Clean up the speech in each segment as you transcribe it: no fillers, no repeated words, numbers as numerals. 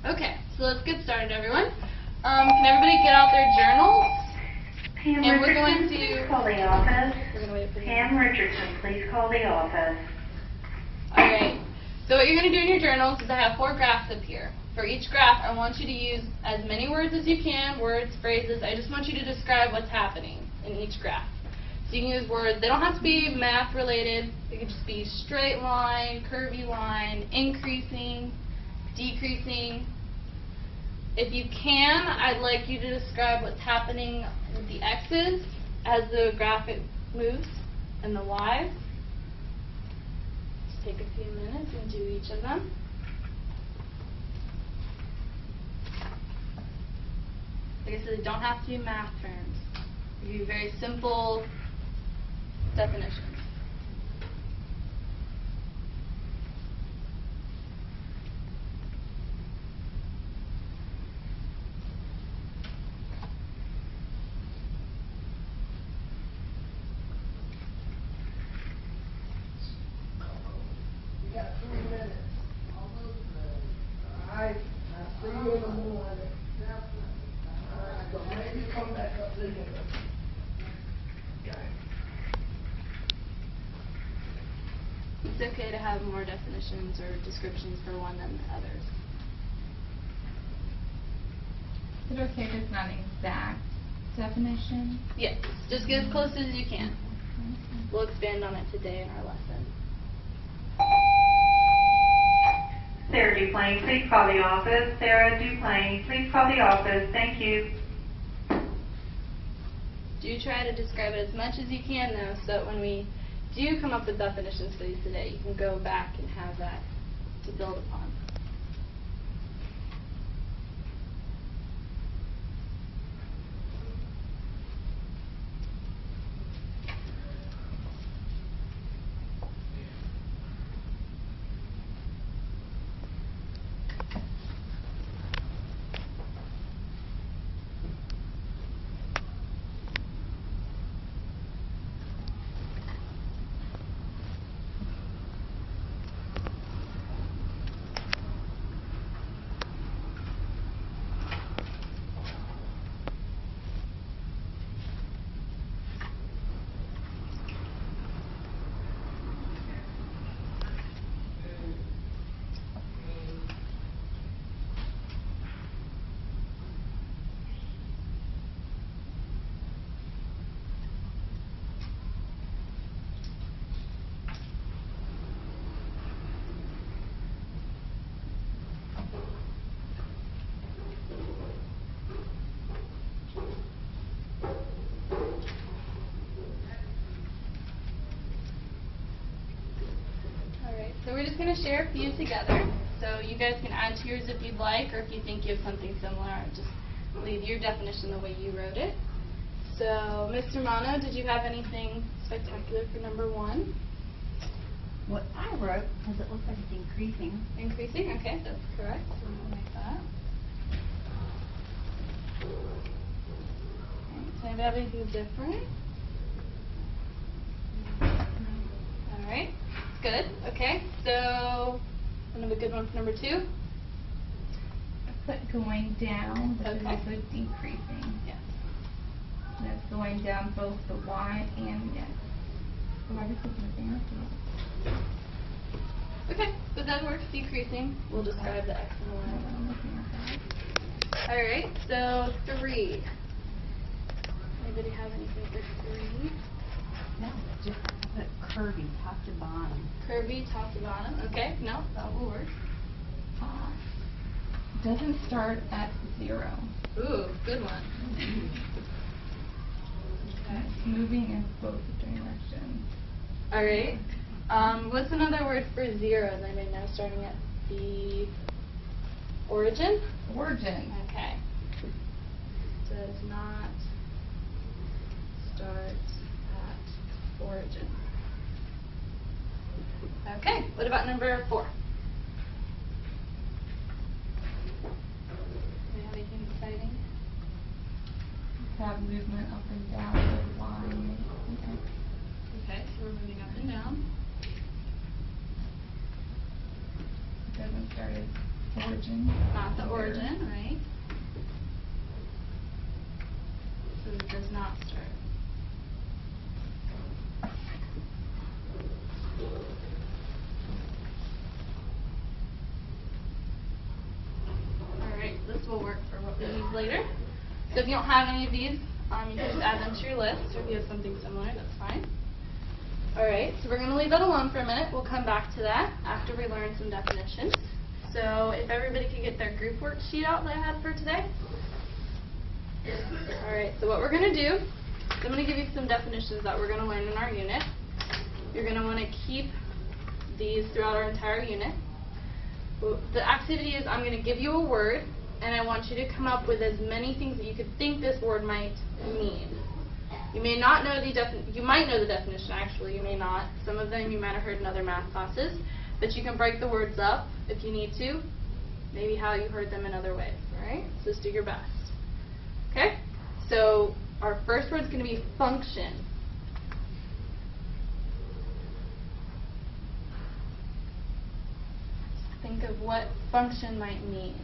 Okay, so let's get started, everyone. Can everybody get out their journals? Pam And we're Richardson, going to please call the office. We're going to wait for the Pam Richardson, please call the office. All right. So what you're going to do in your journals is I have 4 graphs up here. For each graph, I want you to use as many words as you can, words, phrases. I just want you to describe what's happening in each graph. So you can use words. They don't have to be math related. They could just be straight line, curvy line, increasing, decreasing. If you can, I'd like you to describe what's happening with the x's as the graphic moves and the y's. Just take a few minutes and do each of them. Like I said, they don't have to be math terms. They can be very simple definitions. You got 3 minutes. Almost ready. All right. I'll see you in the morning. All right. So maybe come back up later. Okay. It's okay to have more definitions or descriptions for one than the others. Is it okay if it's not an exact definition? Yes, just get as close as you can. We'll expand on it today in our lesson. Sarah Duplain, please call the office. Sarah Duplain, please call the office. Thank you. Do try to describe it as much as you can, though, so that when we do come up with definitions for these today, you can go back and have that to build upon. So we're just going to share a few together. So you guys can add to yours if you'd like, or if you think you have something similar, just leave your definition the way you wrote it. So, Mr. Mano, did you have anything spectacular for number 1? What I wrote, because it looks like it's increasing. Increasing? Okay, that's correct. So we'll make that. Okay. Does anybody have anything different? All right. Good. Okay. So, another good one for number 2. I put going down, but it's Okay. also decreasing. Yes. And it's going down both the Y and the X. So I just looking at the answer. Okay, so that works. Decreasing. We'll describe the X and Y. I'm looking at that. All right. So 3. Anybody have anything for 3? No, just put curvy, top to bottom. Curvy, top to bottom. Okay. No, that will work. Doesn't start at 0. Ooh, good one. Okay. Moving in both directions. All right. What's another word for 0? Does anybody know, starting at the origin? Origin. Okay. Does not start at origin. Okay. What about number 4? Do we have anything exciting? Have movement up and down the Y and X. Okay, so we're moving up and down. It doesn't start at Origin. Not the origin, right? So it does not start. Alright, this will work for what we need later. So if you don't have any of these, you can just add them to your list, or if you have something similar, that's fine. Alright, so we're going to leave that alone for a minute. We'll come back to that after we learn some definitions. So if everybody could get their group worksheet out that I had for today. Alright, so what we're going to do is I'm going to give you some definitions that we're going to learn in our unit. You're going to want to keep these throughout our entire unit. The activity is I'm going to give you a word, and I want you to come up with as many things that you could think this word might mean. You may not know you might know the definition, actually, you may not. Some of them you might have heard in other math classes, but you can break the words up if you need to, maybe how you heard them in other ways, alright? So just do your best. Okay? So our first word is going to be function. Think of what function might mean.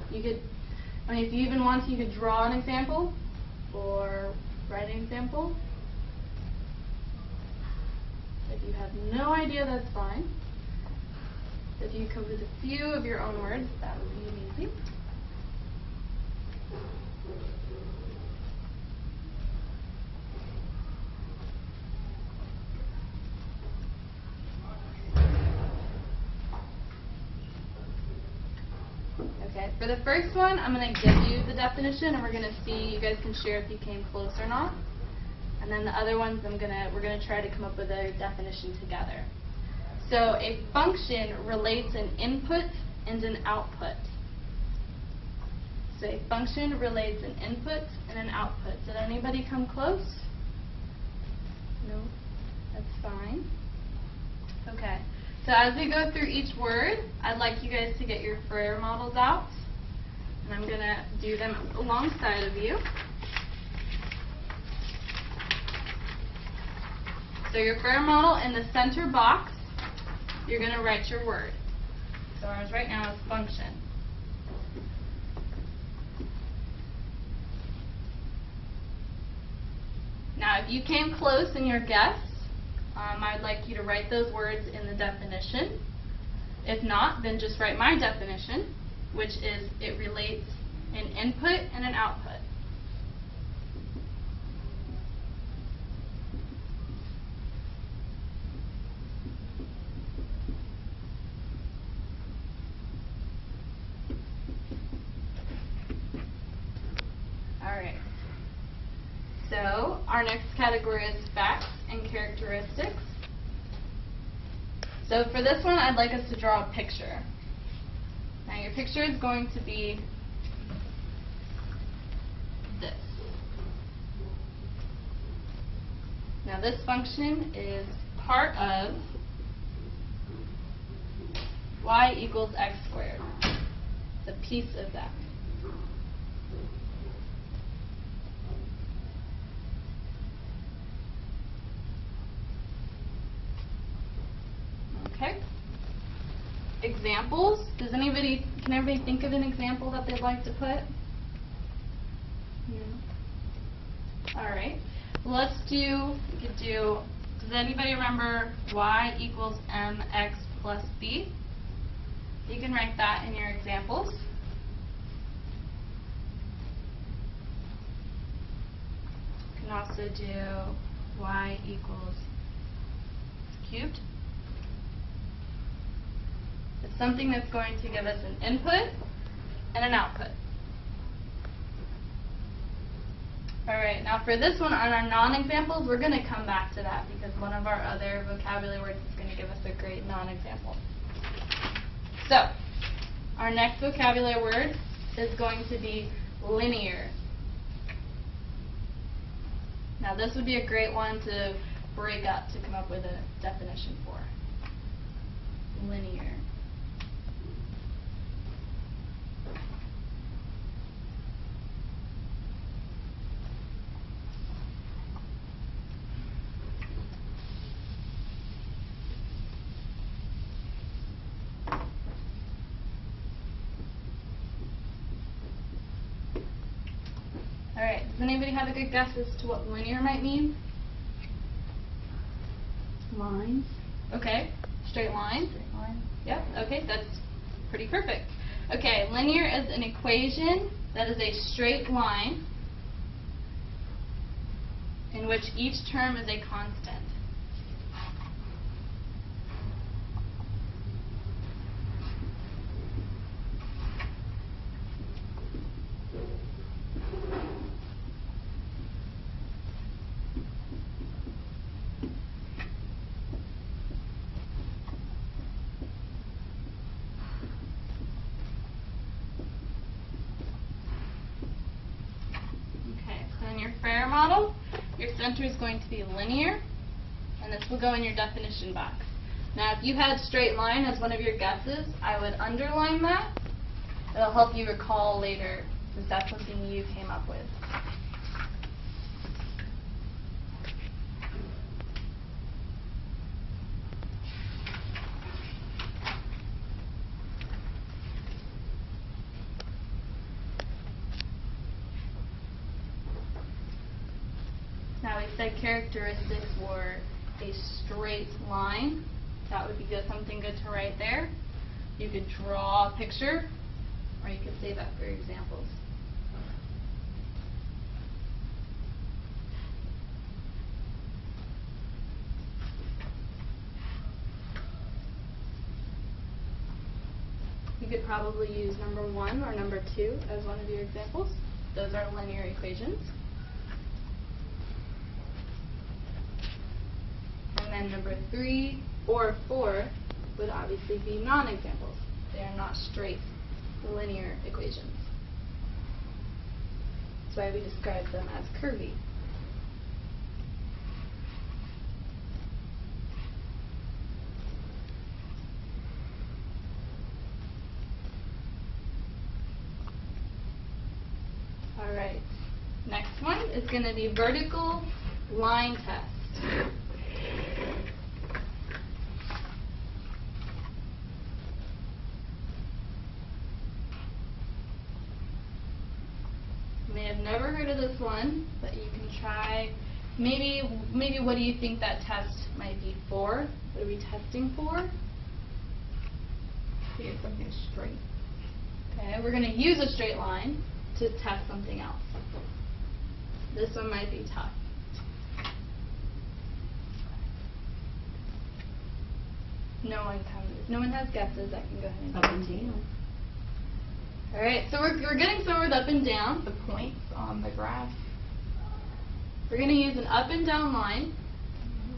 You could, if you even want to, you could draw an example or write an example. If you have no idea, that's fine. If you come up with a few of your own words, that would be easy. Okay, for the first one, I'm going to give you the definition, and we're going to see, you guys can share if you came close or not. And then the other ones, we're going to try to come up with a definition together. So a function relates an input and an output. So a function relates an input and an output. Did anybody come close? No? That's fine. Okay. So as we go through each word, I'd like you guys to get your Frere models out. And I'm going to do them alongside of you. So your Frere model, in the center box, you're going to write your word. So ours right now is function. Now if you came close in your guess, I'd like you to write those words in the definition. If not, then just write my definition, which is it relates an input and an output. Alright. So our next category is facts and characteristics. So for this one, I'd like us to draw a picture. Now your picture is going to be this. Now this function is part of y equals x squared. It's a piece of that. Okay. Examples. Can everybody think of an example that they'd like to put? No. Alright. Let's do, does anybody remember y equals mx plus b? You can write that in your examples. You can also do y equals cubed. It's something that's going to give us an input and an output. Alright, now for this one, on our non-examples, we're going to come back to that because one of our other vocabulary words is going to give us a great non-example. So, our next vocabulary word is going to be linear. Now this would be a great one to break up to come up with a definition for. Linear. Alright, does anybody have a good guess as to what linear might mean? Lines. Okay, straight line. Straight line. Yep, okay, that's pretty perfect. Okay, linear is an equation that is a straight line in which each term is a constant. Fair model, your center is going to be linear, and this will go in your definition box. Now, if you had straight line as one of your guesses, I would underline that. It'll help you recall later, since that's something you came up with. Now we said characteristics were a straight line. That would be something good to write there. You could draw a picture, or you could save that for your examples. You could probably use number 1 or number 2 as one of your examples. Those are linear equations. And then number 3 or 4 would obviously be non-examples. They are not straight linear equations. That's why we describe them as curvy. Alright, next one is going to be vertical line test. You may have never heard of this one, but you can try. Maybe what do you think that test might be for? What are we testing for? To get something straight. Okay, we're going to use a straight line to test something else. This one might be tough. No one has guesses. I can go ahead and Up and down. Alright, so we're getting somewhere with up and down. The points on the graph. We're going to use an up and down line,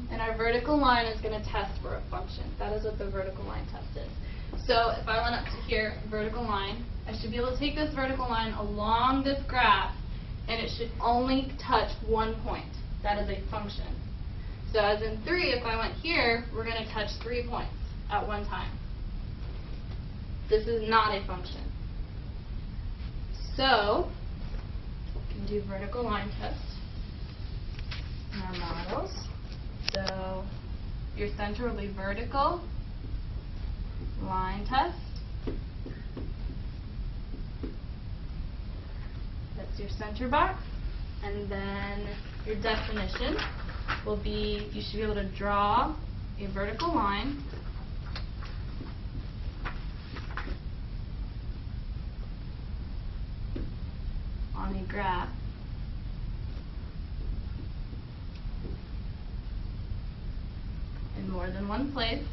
and our vertical line is going to test for a function. That is what the vertical line test is. So if I went up to here, vertical line, I should be able to take this vertical line along this graph, and it should only touch one point. That is a function. So as in 3, if I went here, we're going to touch 3 points at one time. This is not a function. So, we can do vertical line test in our models. So, your center will be vertical line test. That's your center box. And then your definition will be, you should be able to draw a vertical line on a graph in more than one place.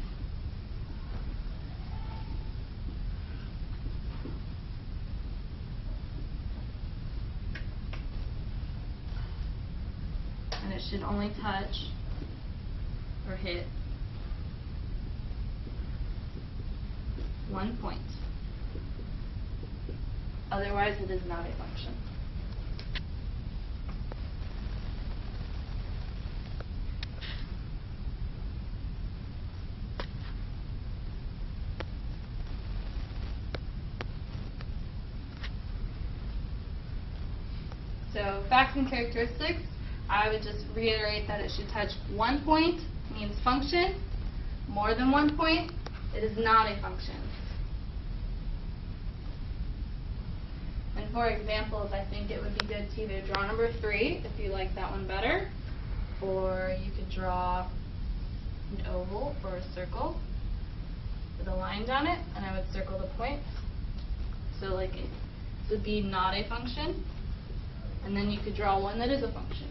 And it should only touch or hit one point. Otherwise, it is not a function. So, facts and characteristics, I would just reiterate that it should touch one point, means function. More than one point, it is not a function. And And for examples, I think it would be good to either draw number 3 if you like that one better, or you could draw an oval or a circle with a line down it, and I would circle the points. So like it would be not a function, and then you could draw one that is a function.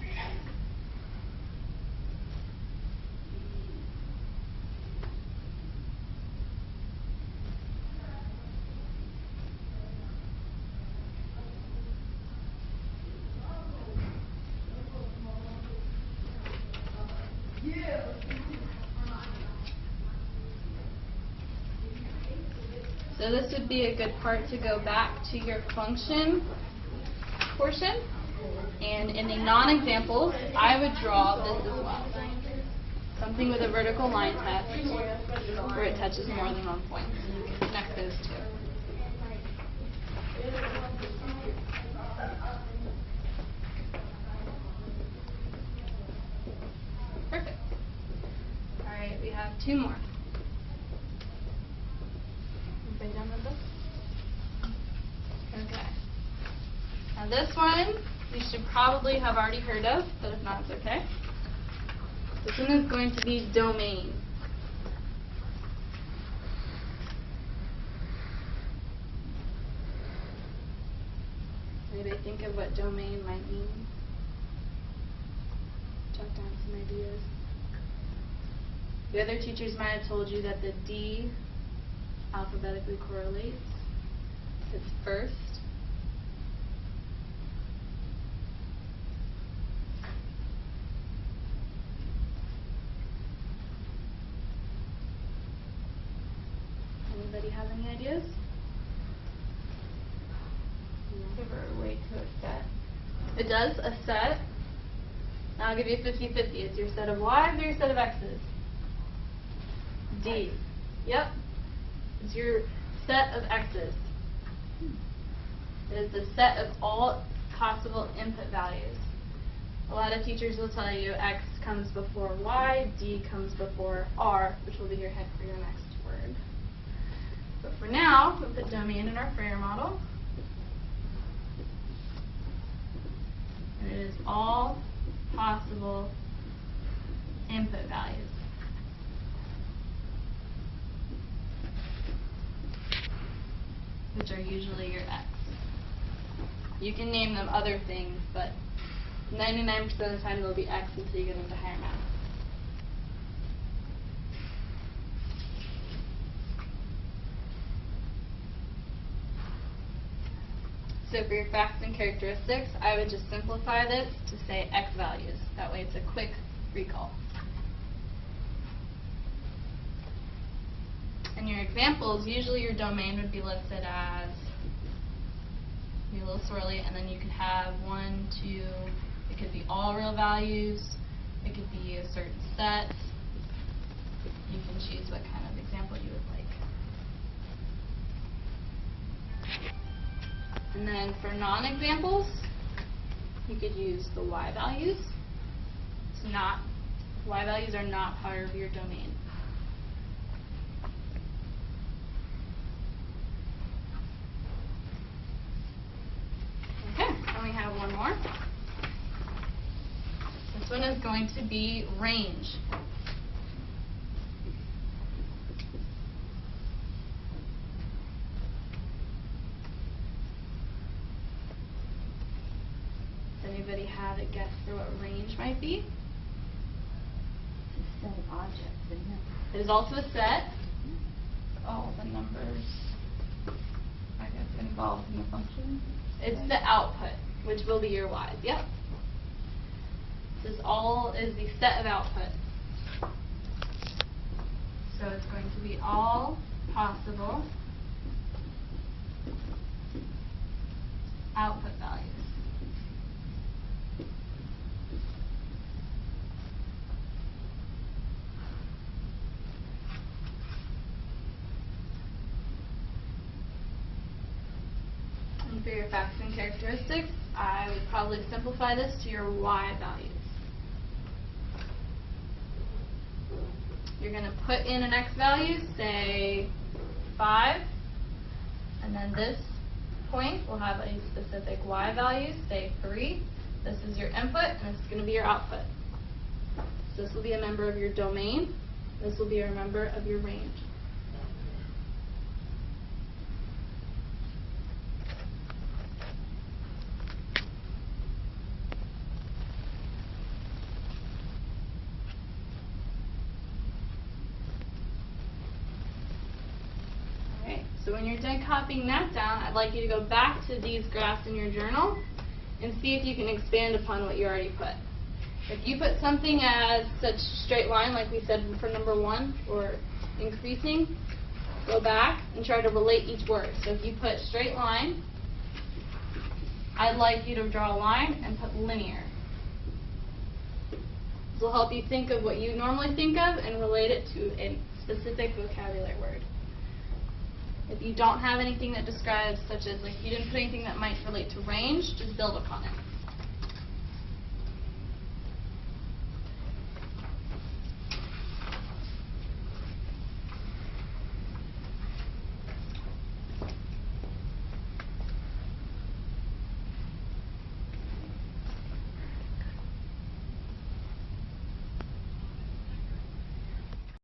So this would be a good part to go back to your function portion. And in the non-examples, I would draw this as well. Something with a vertical line test where it touches more than one point. So you can connect those two. Perfect. All right, we have 2 more. Everybody done with this? Okay. Now this one you should probably have already heard of, but if not, it's okay. This one is going to be domain. Maybe think of what domain might mean. Jot down some ideas. The other teachers might have told you that the D alphabetically correlates. It's first. Anybody have any ideas? Give her a way to a set. It does, a set. Now I'll give you 50-50. It's your set of Y's or your set of X's? D. Yep. It's your set of X's. It is the set of all possible input values. A lot of teachers will tell you X comes before Y, D comes before R, which will be your hint for your next word. But for now, we'll put domain in our Freire model. And it is all possible input values. Which are usually your X. You can name them other things, but 99% of the time they'll be X until you get into higher math. So for your facts and characteristics, I would just simplify this to say X values. That way it's a quick recall. In your examples, usually your domain would be listed as, be a little swirly, and then you could have 1, 2, it could be all real values, it could be a certain set. You can choose what kind of example you would like. And then for non-examples, you could use the Y values. Y values are not part of your domain. Okay, and we have one more. This one is going to be range. Does anybody have a guess for what range might be? It's a set of objects, isn't it? It is also a set. All the numbers, I guess, involved in the function. It's the output, which will be your Y's. Yep. This is the set of output. So it's going to be all possible output values. And for your facts and characteristics, I would probably simplify this to your Y values. You're going to put in an X value, say 5, and then this point will have a specific y value, say 3. This is your input, and this is going to be your output. So this will be a member of your domain. This will be a member of your range. So when you're done copying that down, I'd like you to go back to these graphs in your journal and see if you can expand upon what you already put. If you put something as such straight line, like we said for number 1, or increasing, go back and try to relate each word. So if you put straight line, I'd like you to draw a line and put linear. This will help you think of what you normally think of and relate it to a specific vocabulary word. If you don't have anything that describes, such as like you didn't put anything that might relate to range, just build upon it.